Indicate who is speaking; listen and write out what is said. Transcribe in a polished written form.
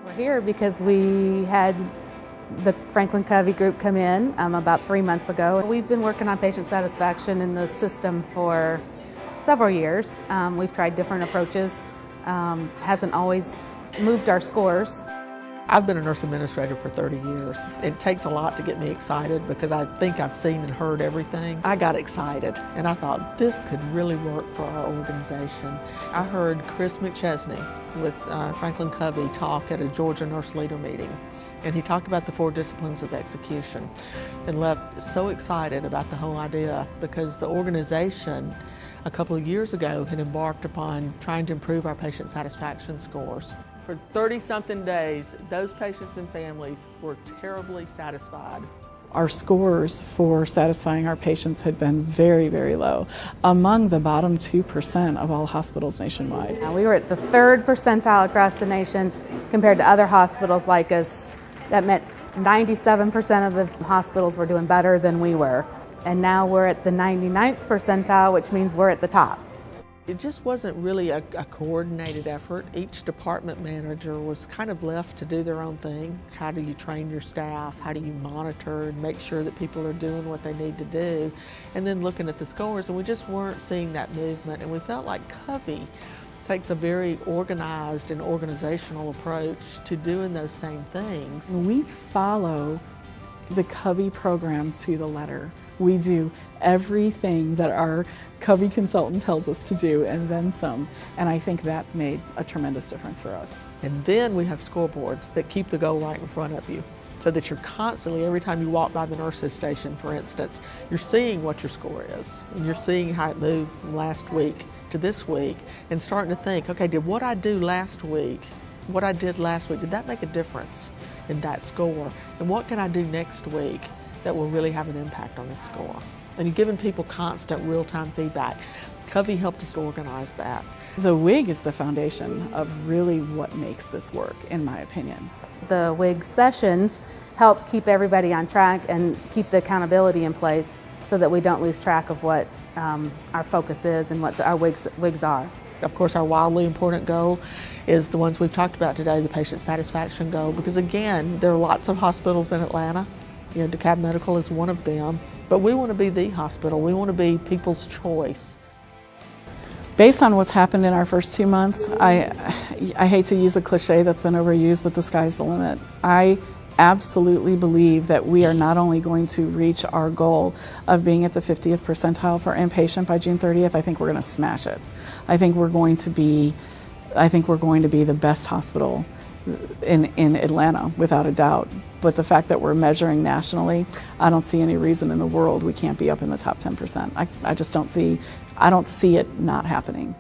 Speaker 1: We're here because we had the Franklin Covey group come in about 3 months ago. We've been working on patient satisfaction in the system for several years. We've tried different approaches. Hasn't always moved our scores.
Speaker 2: I've been a nurse administrator for 30 years. It takes a lot to get me excited because I think I've seen and heard everything. I got excited and I thought this could really work for our organization. I heard Chris McChesney with Franklin Covey talk at a Georgia Nurse Leader meeting, and he talked about the 4 disciplines of execution and left so excited about the whole idea because the organization a couple of years ago had embarked upon trying to improve our patient satisfaction scores. For 30-something days, those patients and families were terribly satisfied.
Speaker 3: Our scores for satisfying our patients had been very, very low, among the bottom 2% of all hospitals nationwide.
Speaker 1: We were at the 3rd percentile across the nation compared to other hospitals like us. That meant 97% of the hospitals were doing better than we were. And now we're at the 99th percentile, which means we're at the top.
Speaker 2: It just wasn't really a coordinated effort. Each department manager was kind of left to do their own thing. How do you train your staff? How do you monitor and make sure that people are doing what they need to do? And then looking at the scores, and we just weren't seeing that movement. And we felt like Covey takes a very organized and organizational approach to doing those same things.
Speaker 3: We follow the Covey program to the letter. We do everything that our Covey consultant tells us to do and then some, and I think that's made a tremendous difference for us.
Speaker 2: And then we have scoreboards that keep the goal right in front of you so that you're constantly, every time you walk by the nurse's station, for instance, you're seeing what your score is and you're seeing how it moved from last week to this week and starting to think, okay, did what I do last week, what I did last week, did that make a difference in that score? And what can I do next week that will really have an impact on the score? And you're giving people constant real-time feedback. Covey helped us organize that.
Speaker 3: The WIG is the foundation of really what makes this work, in my opinion.
Speaker 1: The WIG sessions help keep everybody on track and keep the accountability in place so that we don't lose track of what our focus is and what our WIGs are.
Speaker 2: Of course, our wildly important goal is the ones we've talked about today, the patient satisfaction goal, because again, there are lots of hospitals in Atlanta. You know, DeKalb Medical is one of them, but we want to be the hospital. We want to be people's choice.
Speaker 3: Based on what's happened in our first 2 months, I hate to use a cliche that's been overused, but the sky's the limit. I absolutely believe that we are not only going to reach our goal of being at the 50th percentile for inpatient by June 30th, I think we're going to smash it. I think we're going to be the best hospital in Atlanta, without a doubt. But the fact that we're measuring nationally, I don't see any reason in the world we can't be up in the top 10%. I just don't see it not happening.